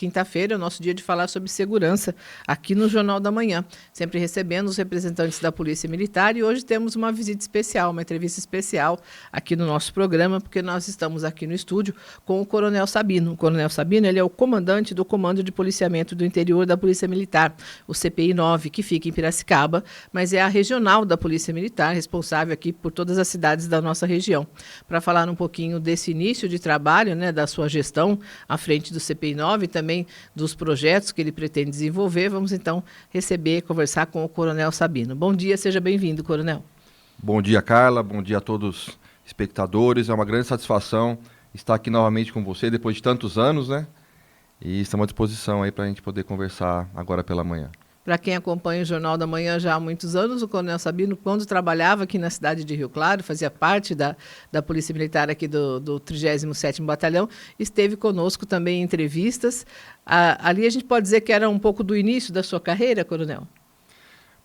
quinta-feira é o nosso dia de falar sobre segurança aqui no Jornal da Manhã, sempre recebendo os representantes da Polícia Militar, e hoje temos uma visita especial, uma entrevista especial aqui no nosso programa, porque nós estamos aqui no estúdio com o Coronel Sabino. O Coronel Sabino, ele é o comandante do Comando de Policiamento do Interior da Polícia Militar, o CPI 9, que fica em Piracicaba, mas é a regional da Polícia Militar, responsável aqui por todas as cidades da nossa região. Para falar um pouquinho desse início de trabalho, né, da sua gestão à frente do CPI 9 e também dos projetos que ele pretende desenvolver, vamos então conversar com o Coronel Sabino. Bom dia, seja bem-vindo, Coronel. Bom dia, Carla, bom dia a todos os espectadores, é uma grande satisfação estar aqui novamente com você depois de tantos anos, né? E estamos à disposição aí para a gente poder conversar agora pela manhã. Para quem acompanha o Jornal da Manhã já há muitos anos, o Coronel Sabino, quando trabalhava aqui na cidade de Rio Claro, fazia parte da Polícia Militar aqui do 37º Batalhão, esteve conosco também em entrevistas. Ali a gente pode dizer que era um pouco do início da sua carreira, Coronel?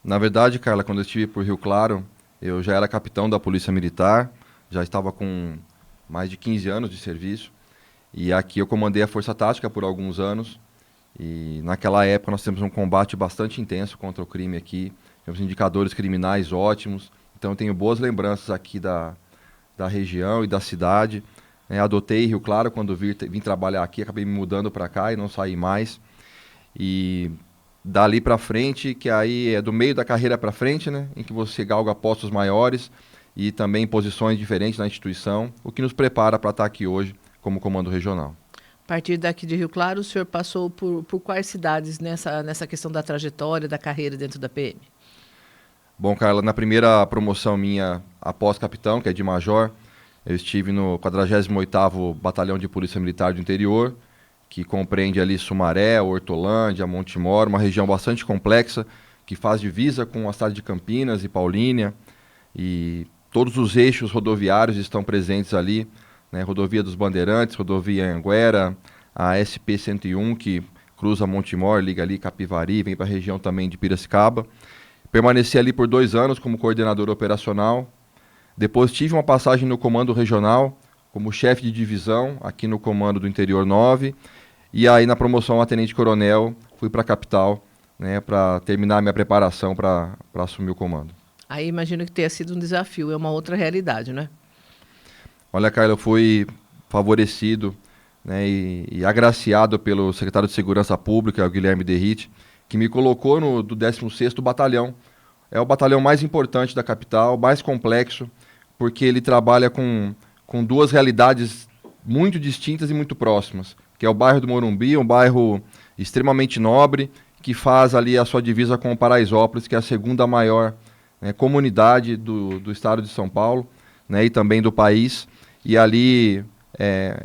Na verdade, Carla, quando eu estive por Rio Claro, eu já era capitão da Polícia Militar, já estava com mais de 15 anos de serviço, e aqui eu comandei a Força Tática por alguns anos. E naquela época nós temos um combate bastante intenso contra o crime aqui, temos indicadores criminais ótimos, então eu tenho boas lembranças aqui da região e da cidade. Adotei Rio Claro quando vim trabalhar aqui, acabei me mudando para cá e não saí mais. E dali para frente, que aí é do meio da carreira para frente, né, em que você galga postos maiores e também posições diferentes na instituição, o que nos prepara para estar aqui hoje como comando regional. A partir daqui de Rio Claro, o senhor passou por quais cidades nessa questão da trajetória, da carreira dentro da PM? Bom, Carla, na primeira promoção minha após capitão, que é de major, eu estive no 48º Batalhão de Polícia Militar do Interior, que compreende ali Sumaré, Hortolândia, Montemor, uma região bastante complexa, que faz divisa com a cidade de Campinas e Paulínia, e todos os eixos rodoviários estão presentes ali, né, rodovia dos Bandeirantes, rodovia Anhanguera, a SP-101 que cruza Montemor, liga ali Capivari, vem para a região também de Piracicaba. Permaneci ali por 2 anos como coordenador operacional. Depois tive uma passagem no comando regional, como chefe de divisão, aqui no comando do Interior 9. E aí na promoção a tenente-coronel, fui para a capital, né, para terminar a minha preparação para assumir o comando. Aí imagino que tenha sido um desafio, é uma outra realidade, né? Olha, Carla, eu fui favorecido, né, e agraciado pelo secretário de Segurança Pública, o Guilherme Derrite, que me colocou do 16º Batalhão. É o batalhão mais importante da capital, mais complexo, porque ele trabalha com 2 realidades muito distintas e muito próximas, que é o bairro do Morumbi, um bairro extremamente nobre, que faz ali a sua divisa com o Paraisópolis, que é a segunda maior, né, comunidade do estado de São Paulo, né, e também do país. E ali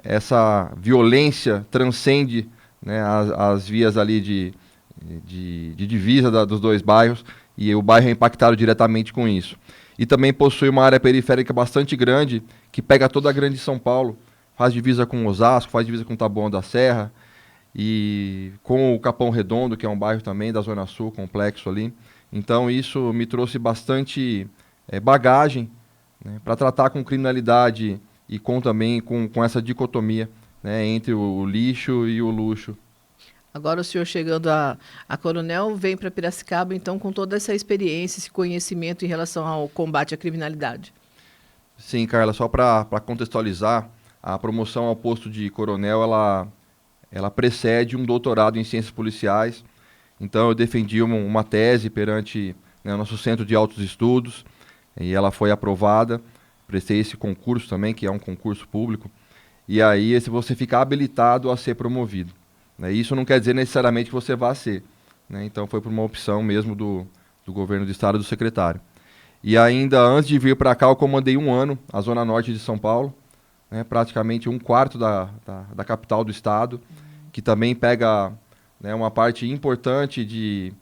essa violência transcende, né, as vias ali de divisa dos 2 bairros, e o bairro é impactado diretamente com isso. E também possui uma área periférica bastante grande, que pega toda a grande São Paulo, faz divisa com Osasco, faz divisa com Taboão da Serra, e com o Capão Redondo, que é um bairro também da Zona Sul, complexo ali. Então isso me trouxe bastante bagagem, né, para tratar com criminalidade e também com essa dicotomia, né, entre o lixo e o luxo. Agora o senhor chegando a coronel, vem para Piracicaba, então, com toda essa experiência, esse conhecimento em relação ao combate à criminalidade. Sim, Carla, só para contextualizar, a promoção ao posto de coronel, ela precede um doutorado em ciências policiais. Então eu defendi uma tese perante, né, o nosso centro de altos estudos, e ela foi aprovada. Prestei esse concurso também, que é um concurso público, e aí você fica habilitado a ser promovido, né? Isso não quer dizer necessariamente que você vá ser, né? Então foi por uma opção mesmo do governo do estado, do secretário. E ainda antes de vir para cá, eu comandei 1 ano a Zona Norte de São Paulo, né, praticamente 1/4 da capital do estado, que também pega, né, uma parte importante de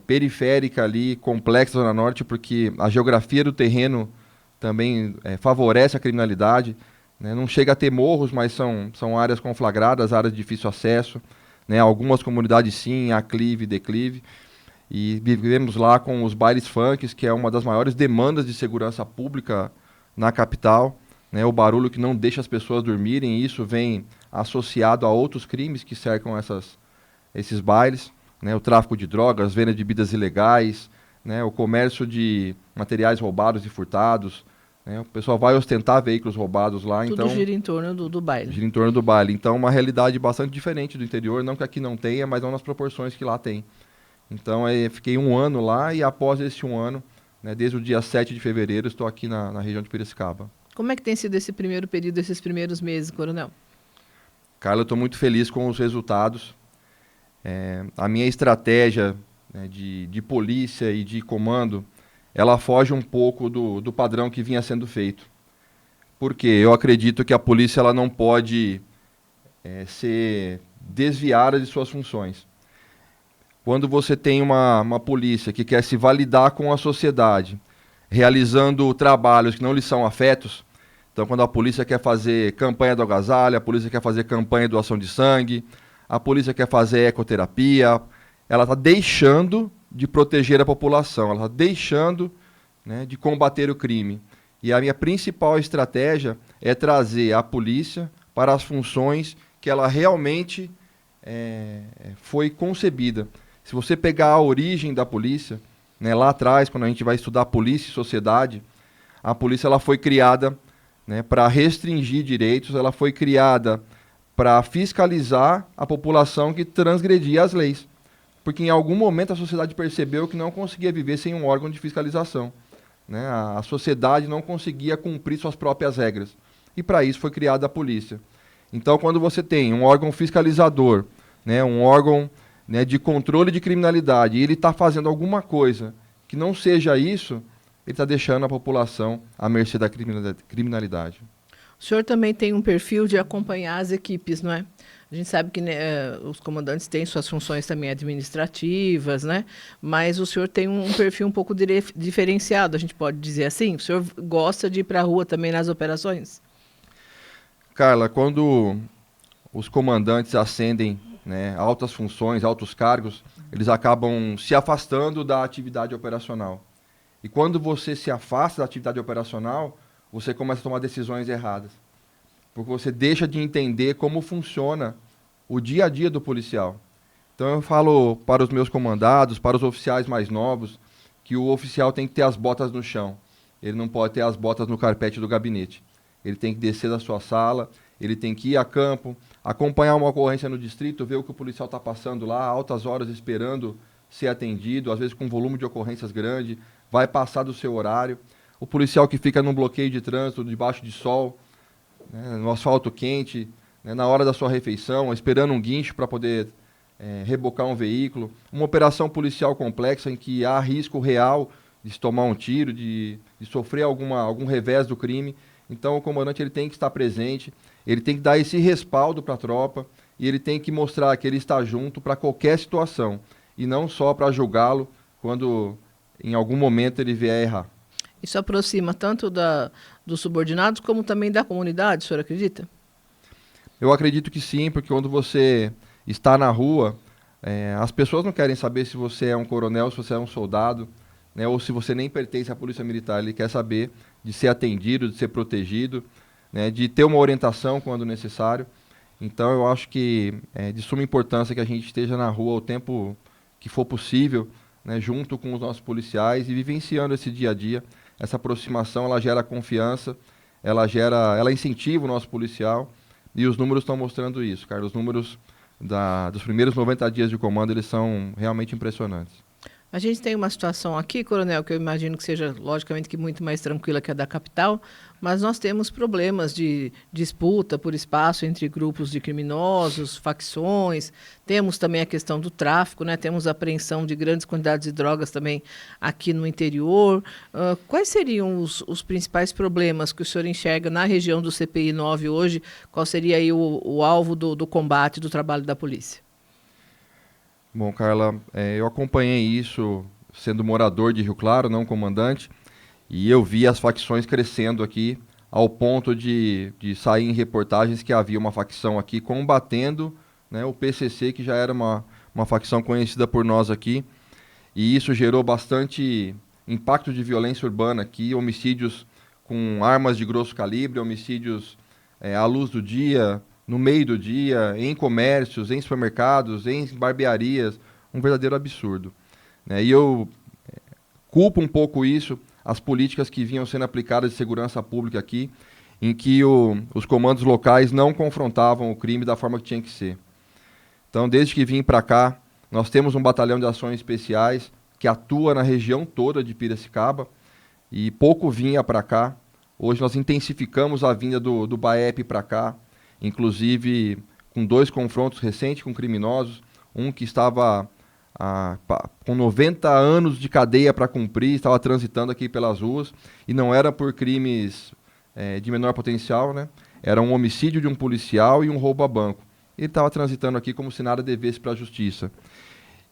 periférica ali, complexa Zona Norte, porque a geografia do terreno também favorece a criminalidade, né? Não chega a ter morros, mas são áreas conflagradas, áreas de difícil acesso, né? Algumas comunidades sim, aclive, declive, e vivemos lá com os bailes funks, que é uma das maiores demandas de segurança pública na capital, né? O barulho que não deixa as pessoas dormirem, e isso vem associado a outros crimes que cercam esses bailes, né, o tráfico de drogas, venda de bebidas ilegais, né, o comércio de materiais roubados e furtados, né, o pessoal vai ostentar veículos roubados lá, Tudo então gira em torno do baile. gira em torno do baile. Então, uma realidade bastante diferente do interior, não que aqui não tenha, mas não nas proporções que lá tem. Então, fiquei um ano lá e após esse um ano, né, desde o dia 7 de fevereiro, estou aqui na região de Piracicaba. Como é que tem sido esse primeiro período, esses primeiros meses, coronel? Carla, eu estou muito feliz com os resultados. A minha estratégia, né, de polícia e de comando, ela foge um pouco do padrão que vinha sendo feito. Porque eu acredito que a polícia ela não pode ser desviada de suas funções. Quando você tem uma polícia que quer se validar com a sociedade, realizando trabalhos que não lhe são afetos, então quando a polícia quer fazer campanha do agasalho, a polícia quer fazer campanha de doação de sangue, a polícia quer fazer ecoterapia, ela está deixando de proteger a população, ela está deixando, né, de combater o crime. E a minha principal estratégia é trazer a polícia para as funções que ela realmente foi concebida. Se você pegar a origem da polícia, né, lá atrás, quando a gente vai estudar polícia e sociedade, a polícia ela foi criada, né, para restringir direitos, ela foi criada para fiscalizar a população que transgredia as leis. Porque em algum momento a sociedade percebeu que não conseguia viver sem um órgão de fiscalização, né? A sociedade não conseguia cumprir suas próprias regras. E para isso foi criada a polícia. Então, quando você tem um órgão fiscalizador, né, um órgão, né, de controle de criminalidade, e ele está fazendo alguma coisa que não seja isso, ele está deixando a população à mercê da criminalidade. O senhor também tem um perfil de acompanhar as equipes, não é? A gente sabe que, né, os comandantes têm suas funções também administrativas, né? Mas o senhor tem um perfil um pouco diferenciado, a gente pode dizer assim? O senhor gosta de ir para a rua também nas operações? Carla, quando os comandantes ascendem, né, altas funções, altos cargos, eles acabam se afastando da atividade operacional. E quando você se afasta da atividade operacional, você começa a tomar decisões erradas. Porque você deixa de entender como funciona o dia a dia do policial. Então eu falo para os meus comandados, para os oficiais mais novos, que o oficial tem que ter as botas no chão. Ele não pode ter as botas no carpete do gabinete. Ele tem que descer da sua sala, ele tem que ir a campo, acompanhar uma ocorrência no distrito, ver o que o policial está passando lá, altas horas esperando ser atendido, às vezes com um volume de ocorrências grande, vai passar do seu horário. O policial que fica num bloqueio de trânsito, debaixo de sol, né, no asfalto quente, né, na hora da sua refeição, esperando um guincho para poder rebocar um veículo. Uma operação policial complexa em que há risco real de se tomar um tiro, de sofrer algum revés do crime. Então o comandante ele tem que estar presente, ele tem que dar esse respaldo para a tropa e ele tem que mostrar que ele está junto para qualquer situação e não só para julgá-lo quando em algum momento ele vier a errar. Isso aproxima tanto dos subordinados como também da comunidade, o senhor acredita? Eu acredito que sim, porque quando você está na rua, as pessoas não querem saber se você é um coronel, se você é um soldado, né, ou se você nem pertence à Polícia Militar. Ele quer saber de ser atendido, de ser protegido, né, de ter uma orientação quando necessário. Então eu acho que é de suma importância que a gente esteja na rua o tempo que for possível, né, junto com os nossos policiais e vivenciando esse dia a dia. Essa aproximação ela gera confiança, ela incentiva o nosso policial e os números estão mostrando isso, Carlos. Os números dos primeiros 90 dias de comando eles são realmente impressionantes. A gente tem uma situação aqui, coronel, que eu imagino que seja, logicamente, que muito mais tranquila que a da capital, mas nós temos problemas de disputa por espaço entre grupos de criminosos, facções, temos também a questão do tráfico, né? Temos a apreensão de grandes quantidades de drogas também aqui no interior. Quais seriam os principais problemas que o senhor enxerga na região do CPI 9 hoje? Qual seria aí o alvo do combate, do trabalho da polícia? Bom, Carla, eu acompanhei isso sendo morador de Rio Claro, não comandante, e eu vi as facções crescendo aqui ao ponto de sair em reportagens que havia uma facção aqui combatendo, né, o PCC, que já era uma facção conhecida por nós aqui, e isso gerou bastante impacto de violência urbana aqui, homicídios com armas de grosso calibre, homicídios à luz do dia, no meio do dia, em comércios, em supermercados, em barbearias, um verdadeiro absurdo, né? E eu culpo um pouco isso, as políticas que vinham sendo aplicadas de segurança pública aqui, em que os comandos locais não confrontavam o crime da forma que tinha que ser. Então, desde que vim para cá, nós temos um batalhão de ações especiais que atua na região toda de Piracicaba e pouco vinha para cá. Hoje nós intensificamos a vinda do BAEP para cá, inclusive com 2 confrontos recentes com criminosos, um que estava com 90 anos de cadeia para cumprir, estava transitando aqui pelas ruas, e não era por crimes de menor potencial, né? Era um homicídio de um policial e um roubo a banco. Ele estava transitando aqui como se nada devesse para a justiça.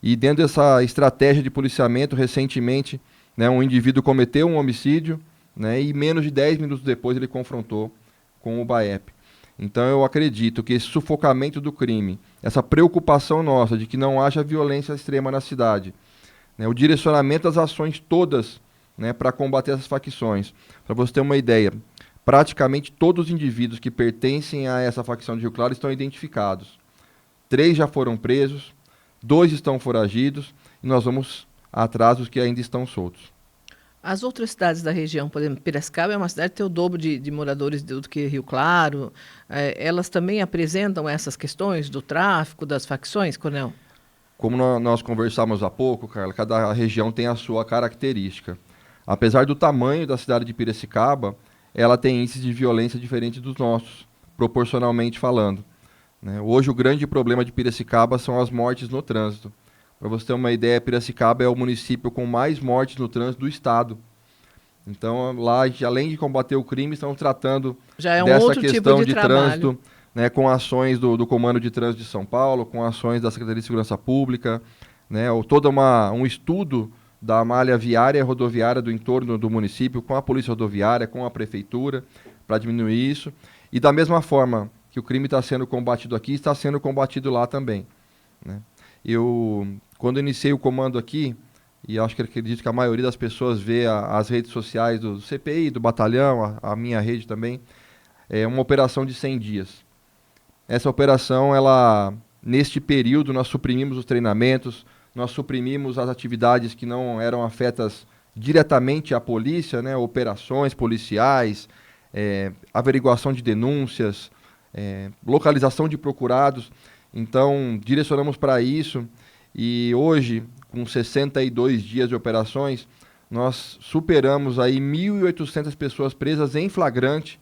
E dentro dessa estratégia de policiamento, recentemente, né, um indivíduo cometeu um homicídio, né, e menos de 10 minutos depois ele confrontou com o BAEP. Então eu acredito que esse sufocamento do crime, essa preocupação nossa de que não haja violência extrema na cidade, né, o direcionamento das ações todas, né, para combater essas facções. Para você ter uma ideia, praticamente todos os indivíduos que pertencem a essa facção de Rio Claro estão identificados. 3 já foram presos, 2 estão foragidos e nós vamos atrás dos que ainda estão soltos. As outras cidades da região, por exemplo, Piracicaba é uma cidade que tem o dobro de moradores do que Rio Claro. Elas também apresentam essas questões do tráfico, das facções, Coronel? Como nós conversamos há pouco, Carla, cada região tem a sua característica. Apesar do tamanho da cidade de Piracicaba, ela tem índices de violência diferentes dos nossos, proporcionalmente falando, né? Hoje o grande problema de Piracicaba são as mortes no trânsito. Para você ter uma ideia, Piracicaba é o município com mais mortes no trânsito do estado. Então, lá, além de combater o crime, estamos tratando dessa questão de trânsito, né, com ações do Comando de Trânsito de São Paulo, com ações da Secretaria de Segurança Pública, né, todo um estudo da malha viária e rodoviária do entorno do município, com a Polícia Rodoviária, com a Prefeitura, para diminuir isso. E da mesma forma que o crime está sendo combatido aqui, está sendo combatido lá também, né? Quando iniciei o comando aqui, e acredito que a maioria das pessoas vê as redes sociais do CPI, do batalhão, a minha rede também, é uma operação de 100 dias. Essa operação, neste período, nós suprimimos os treinamentos, nós suprimimos as atividades que não eram afetas diretamente à polícia, né, operações policiais, averiguação de denúncias, localização de procurados. Então, direcionamos para isso e hoje, com 62 dias de operações, nós superamos aí 1.800 pessoas presas em flagrante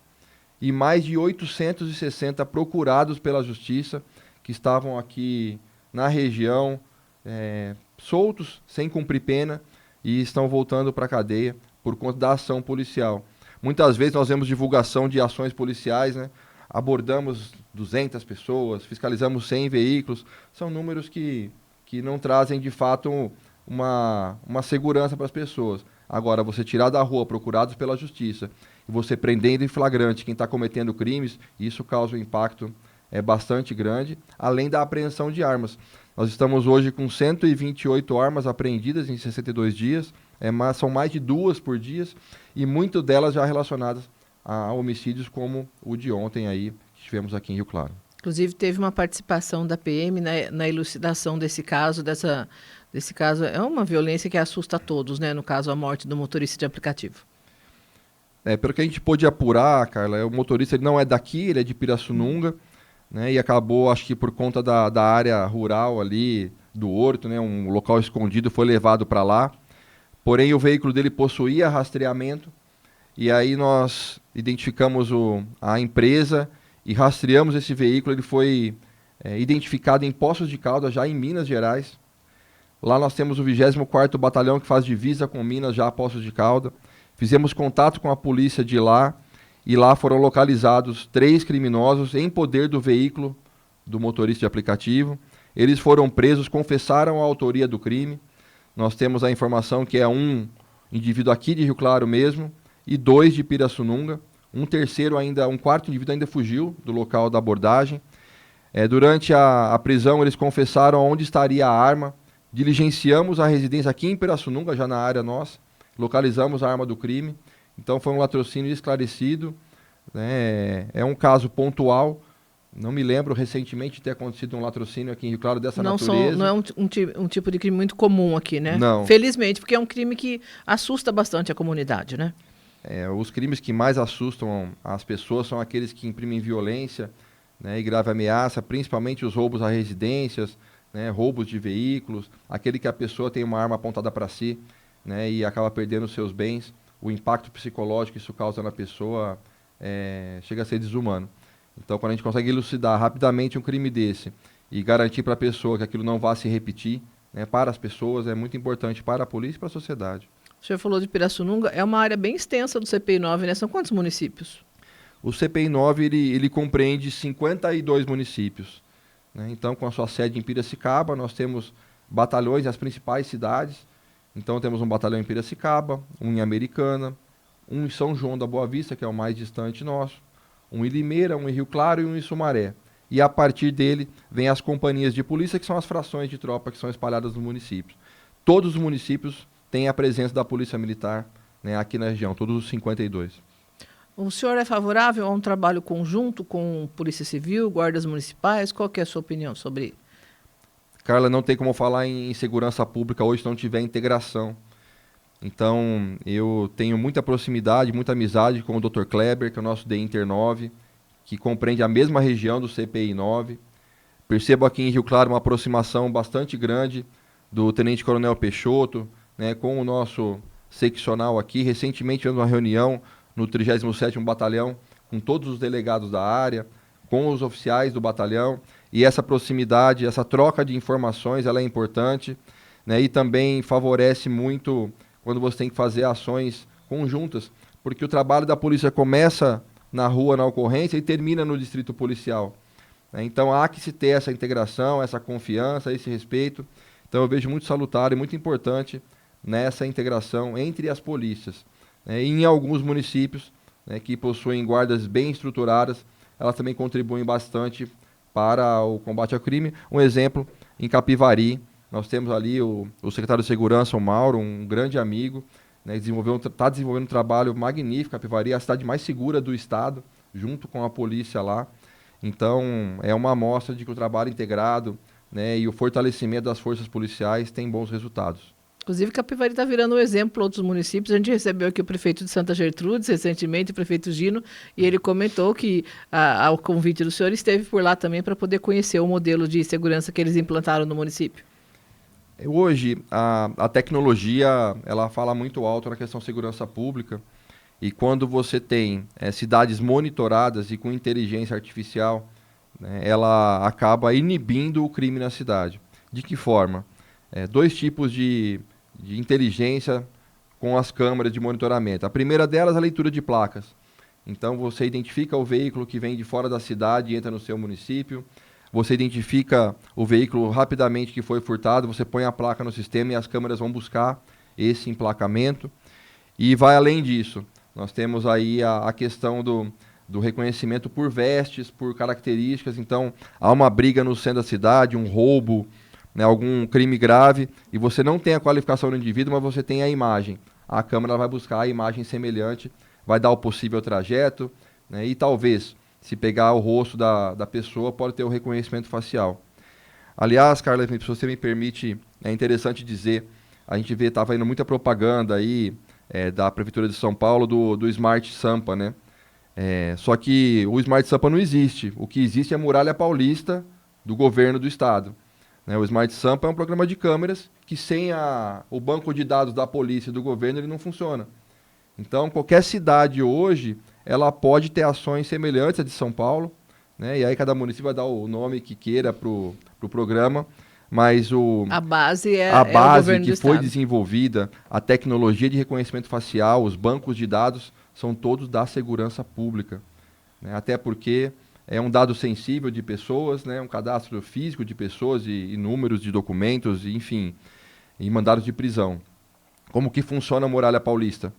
e mais de 860 procurados pela Justiça que estavam aqui na região, soltos, sem cumprir pena, e estão voltando para a cadeia por conta da ação policial. Muitas vezes nós vemos divulgação de ações policiais, né? Abordamos 200 pessoas, fiscalizamos 100 veículos, são números que não trazem de fato uma segurança para as pessoas. Agora, você tirar da rua procurados pela Justiça e você prendendo em flagrante quem está cometendo crimes, isso causa um impacto bastante grande, além da apreensão de armas. Nós estamos hoje com 128 armas apreendidas em 62 dias, são mais de 2 por dia, e muitas delas já relacionadas a homicídios como o de ontem aí, que tivemos aqui em Rio Claro. Inclusive, teve uma participação da PM na elucidação desse caso. Desse caso, é uma violência que assusta a todos, né? No caso, a morte do motorista de aplicativo. Pelo que a gente pôde apurar, Carla, o motorista ele não é daqui, ele é de Pirassununga, né? E acabou, acho que por conta da área rural ali, do Horto, né? Um local escondido, foi levado para lá. Porém, o veículo dele possuía rastreamento, e aí nós identificamos a empresa e rastreamos esse veículo. Ele foi identificado em Poços de Caldas, já em Minas Gerais. Lá nós temos o 24º Batalhão, que faz divisa com Minas, já a Poços de Caldas. Fizemos contato com a polícia de lá, e lá foram localizados 3 criminosos em poder do veículo do motorista de aplicativo. Eles foram presos, confessaram a autoria do crime. Nós temos a informação que é um indivíduo aqui de Rio Claro mesmo, e 2 de Pirassununga. Um 4º indivíduo ainda fugiu do local da abordagem. Durante a prisão, eles confessaram onde estaria a arma. Diligenciamos a residência aqui em Pirassununga, já na área nossa. Localizamos a arma do crime. Então foi um latrocínio esclarecido, né? É um caso pontual, Não me lembro recentemente de ter acontecido um latrocínio aqui em Rio Claro dessa Não, natureza. não é um tipo de crime muito comum aqui, né? Não. Felizmente, porque é um crime que assusta bastante a comunidade, né? Os crimes que mais assustam as pessoas são aqueles que imprimem violência, né, e grave ameaça, principalmente os roubos a residências, né, roubos de veículos, aquele que a pessoa tem uma arma apontada para si, né, e acaba perdendo seus bens. O impacto psicológico que isso causa na pessoa chega a ser desumano. Então, quando a gente consegue elucidar rapidamente um crime desse e garantir para a pessoa que aquilo não vá se repetir, né, para as pessoas, é muito importante para a polícia e para a sociedade. O senhor falou de Pirassununga, é uma área bem extensa do CPI-9, né? São quantos municípios? O CPI-9 ele compreende 52 municípios, né? Então, com a sua sede em Piracicaba, nós temos batalhões nas principais cidades. Então, temos um batalhão em Piracicaba, um em Americana, um em São João da Boa Vista, que é o mais distante nosso, um em Limeira, um em Rio Claro e um em Sumaré. E a partir dele vem as companhias de polícia, que são as frações de tropa que são espalhadas nos municípios. Todos os municípios têm a presença da Polícia Militar, né, aqui na região, todos os 52. O senhor é favorável a um trabalho conjunto com Polícia Civil, guardas municipais? Qual que é a sua opinião sobre? Carla, não tem como falar em segurança pública hoje se não tiver integração. Então, eu tenho muita proximidade, muita amizade com o Dr. Kleber, que é o nosso DInter 9, que compreende a mesma região do CPI 9. Percebo aqui em Rio Claro uma aproximação bastante grande do Tenente Coronel Peixoto, né, com o nosso seccional aqui. Recentemente tivemos uma reunião no 37º Batalhão, com todos os delegados da área, com os oficiais do batalhão, e essa proximidade, essa troca de informações, ela é importante, né, e também favorece muito quando você tem que fazer ações conjuntas, porque o trabalho da polícia começa na rua, na ocorrência, e termina no distrito policial, né? Então há que se ter essa integração, essa confiança, esse respeito. Então eu vejo muito salutar e muito importante nessa integração entre as polícias, né? E em alguns municípios, né, que possuem guardas bem estruturadas, elas também contribuem bastante para o combate ao crime. Um exemplo, em Capivari, nós temos ali o secretário de Segurança, o Mauro, um grande amigo, né, está desenvolvendo um trabalho magnífico. Capivari é a cidade mais segura do estado, junto com a polícia lá. Então, é uma amostra de que o trabalho integrado, né, e o fortalecimento das forças policiais tem bons resultados. Inclusive, Capivari está virando um exemplo para outros municípios. A gente recebeu aqui o prefeito de Santa Gertrudes, recentemente, o prefeito Gino, e ele comentou que, ao convite do senhor, esteve por lá também para poder conhecer o modelo de segurança que eles implantaram no município. Hoje, a tecnologia, ela fala muito alto na questão de segurança pública, e quando você tem cidades monitoradas e com inteligência artificial, né, ela acaba inibindo o crime na cidade. De que forma? Dois tipos de inteligência com as câmeras de monitoramento. A primeira delas é a leitura de placas. Então você identifica o veículo que vem de fora da cidade e entra no seu município. Você identifica o veículo rapidamente que foi furtado, você põe a placa no sistema e as câmeras vão buscar esse emplacamento. E vai além disso. Nós temos aí a questão do reconhecimento por vestes, por características. Então há uma briga no centro da cidade, um roubo, né, algum crime grave, e você não tem a qualificação do indivíduo, mas você tem a imagem. A câmera vai buscar a imagem semelhante, vai dar o possível trajeto, né, e talvez, se pegar o rosto da pessoa, pode ter o reconhecimento facial. Aliás, Carla, se você me permite, é interessante dizer, a gente estava indo muita propaganda aí da Prefeitura de São Paulo do Smart Sampa, né? Só que o Smart Sampa não existe. O que existe é a Muralha Paulista do governo do estado. O Smart Sampa é um programa de câmeras que sem o banco de dados da polícia e do governo ele não funciona. Então, qualquer cidade hoje, ela pode ter ações semelhantes à de São Paulo, né? E aí cada município vai dar o nome que queira para o programa, mas a base a base o governo que do foi estado. desenvolvida, a tecnologia de reconhecimento facial, os bancos de dados, são todos da segurança pública, né? Até porque é um dado sensível de pessoas, né? Um cadastro físico de pessoas e números de documentos, enfim, e mandados de prisão. Como que funciona a Muralha Paulista?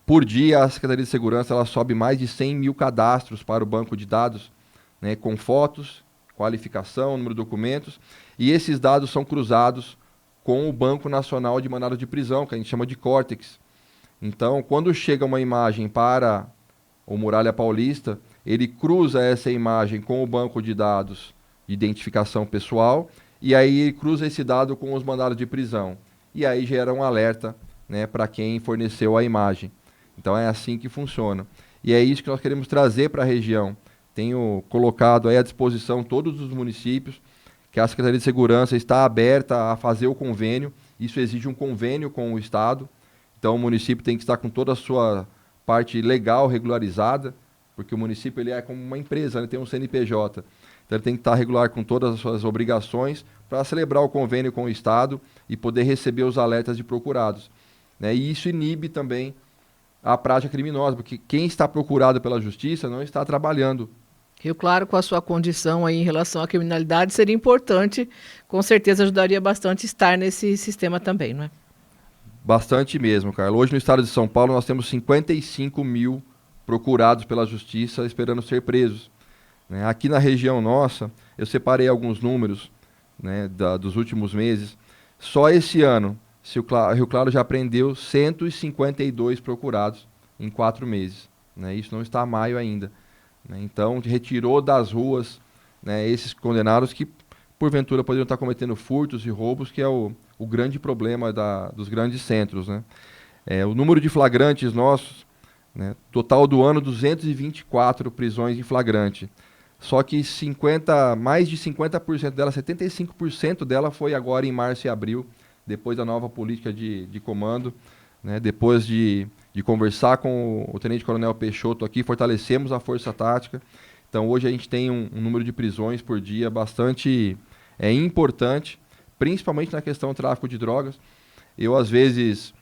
Por dia, a Secretaria de Segurança ela sobe mais de 100 mil cadastros para o banco de dados, né? Com fotos, qualificação, número de documentos, e esses dados são cruzados com o Banco Nacional de Mandados de Prisão, que a gente chama de Córtex. Então, quando chega uma imagem para o Muralha Paulista, ele cruza essa imagem com o banco de dados de identificação pessoal e aí ele cruza esse dado com os mandados de prisão. E aí gera um alerta, né, para quem forneceu a imagem. Então é assim que funciona. E é isso que nós queremos trazer para a região. Tenho colocado aí à disposição todos os municípios, que a Secretaria de Segurança está aberta a fazer o convênio. Isso exige um convênio com o Estado. Então o município tem que estar com toda a sua parte legal regularizada, porque o município ele é como uma empresa, ele tem um CNPJ. Então ele tem que estar regular com todas as suas obrigações para celebrar o convênio com o Estado e poder receber os alertas de procurados, né? E isso inibe também a prática criminosa, porque quem está procurado pela justiça não está trabalhando. Rio Claro, com a sua condição aí em relação à criminalidade, seria importante, com certeza ajudaria bastante estar nesse sistema também, não é? Bastante mesmo, Carlos. Hoje no estado de São Paulo nós temos 55 mil procurados pela justiça esperando ser presos, né? Aqui na região nossa, eu separei alguns números, né, dos últimos meses. Só esse ano, Rio Claro já prendeu 152 procurados em 4 meses, né? Isso não está a maio ainda, né? Então, retirou das ruas, né, esses condenados que, porventura, poderiam estar cometendo furtos e roubos, que é o grande problema dos grandes centros, né? O número de flagrantes nossos, né, total do ano, 224 prisões em flagrante. Só que mais de 50% dela, 75% dela foi agora em março e abril, depois da nova política de comando, né, depois de conversar com o Tenente-Coronel Peixoto aqui, fortalecemos a Força Tática. Então hoje a gente tem um número de prisões por dia bastante importante, principalmente na questão do tráfico de drogas. Eu às vezes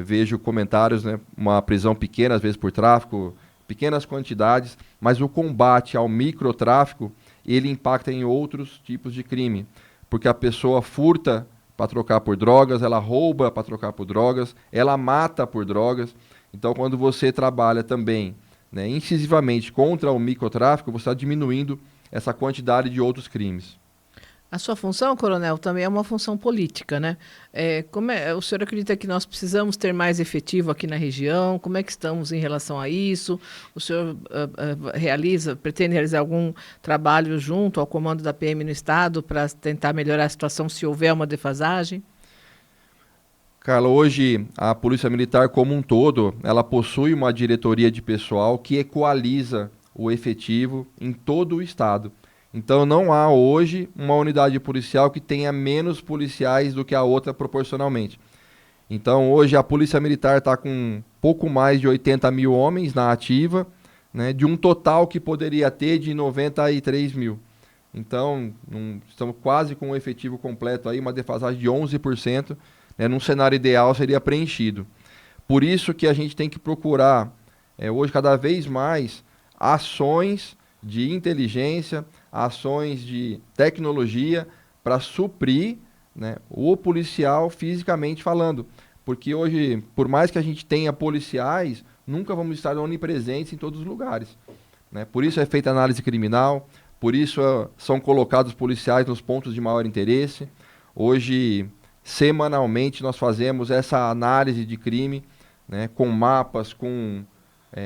vejo comentários, né, uma prisão pequena, às vezes por tráfico, pequenas quantidades, mas o combate ao microtráfico, ele impacta em outros tipos de crime, porque a pessoa furta para trocar por drogas, ela rouba para trocar por drogas, ela mata por drogas. Então, quando você trabalha também, né, incisivamente contra o microtráfico, você está diminuindo essa quantidade de outros crimes. A sua função, coronel, também é uma função política, né? O senhor acredita que nós precisamos ter mais efetivo aqui na região? Como é que estamos em relação a isso? O senhor pretende realizar algum trabalho junto ao comando da PM no Estado para tentar melhorar a situação se houver uma defasagem? Carla, hoje a Polícia Militar como um todo, ela possui uma diretoria de pessoal que equaliza o efetivo em todo o Estado. Então não há hoje uma unidade policial que tenha menos policiais do que a outra proporcionalmente. Então hoje a Polícia Militar está com pouco mais de 80 mil homens na ativa, né, de um total que poderia ter de 93 mil. Então estamos quase com um efetivo completo aí, uma defasagem de 11%, né, num cenário ideal seria preenchido. Por isso que a gente tem que procurar hoje cada vez mais ações de inteligência, ações de tecnologia para suprir, né, o policial fisicamente falando. Porque hoje, por mais que a gente tenha policiais, nunca vamos estar onipresentes em todos os lugares, né? Por isso é feita análise criminal, por isso são colocados policiais nos pontos de maior interesse. Hoje, semanalmente, nós fazemos essa análise de crime, né, com mapas, com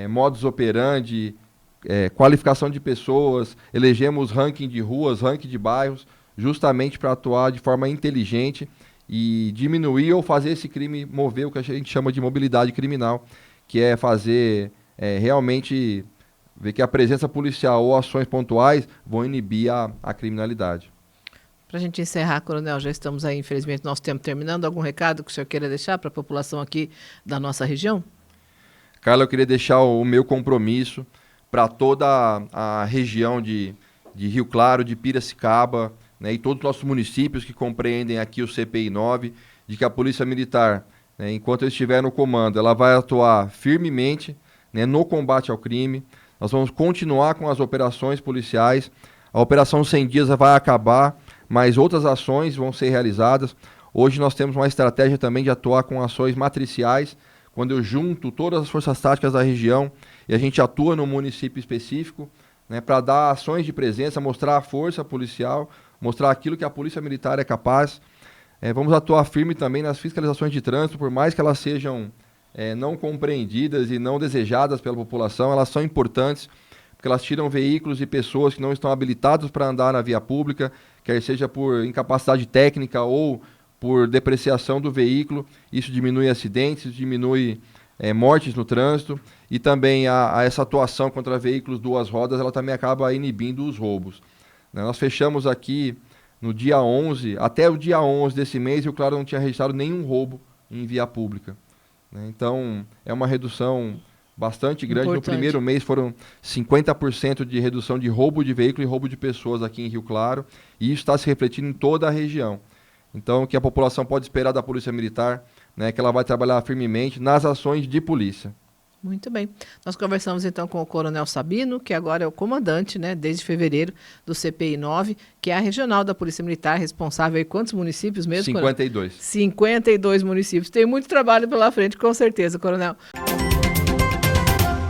modus operandi, qualificação de pessoas, elegemos ranking de ruas, ranking de bairros, justamente para atuar de forma inteligente e diminuir ou fazer esse crime mover o que a gente chama de mobilidade criminal, que é fazer realmente ver que a presença policial ou ações pontuais vão inibir a criminalidade. Para a gente encerrar, coronel, já estamos aí, infelizmente, nosso tempo terminando. Algum recado que o senhor queira deixar para a população aqui da nossa região? Carla, eu queria deixar o meu compromisso para toda a região de Rio Claro, de Piracicaba, né, e todos os nossos municípios que compreendem aqui o CPI 9, de que a Polícia Militar, né, enquanto eu estiver no comando, ela vai atuar firmemente, né, no combate ao crime. Nós vamos continuar com as operações policiais. A Operação 100 Dias vai acabar, mas outras ações vão ser realizadas. Hoje nós temos uma estratégia também de atuar com ações matriciais, quando eu junto todas as forças táticas da região e a gente atua no município específico, né, para dar ações de presença, mostrar a força policial, mostrar aquilo que a Polícia Militar é capaz. Vamos atuar firme também nas fiscalizações de trânsito, por mais que elas sejam não compreendidas e não desejadas pela população, elas são importantes, porque elas tiram veículos e pessoas que não estão habilitados para andar na via pública, quer seja por incapacidade técnica ou por depreciação do veículo. Isso diminui acidentes, diminui mortes no trânsito, e também essa atuação contra veículos duas rodas, ela também acaba inibindo os roubos. Nós fechamos aqui no dia 11, até o dia 11 desse mês, e o Claro não tinha registrado nenhum roubo em via pública. Então, é uma redução bastante grande. Importante. No primeiro mês foram 50% de redução de roubo de veículo e roubo de pessoas aqui em Rio Claro, e isso está se refletindo em toda a região. Então, o que a população pode esperar da Polícia Militar, né, que ela vai trabalhar firmemente nas ações de polícia. Muito bem. Nós conversamos então com o Coronel Sabino, que agora é o comandante, né, desde fevereiro, do CPI 9, que é a regional da Polícia Militar, responsável em quantos municípios mesmo? 52. 52 municípios. Tem muito trabalho pela frente, com certeza, Coronel.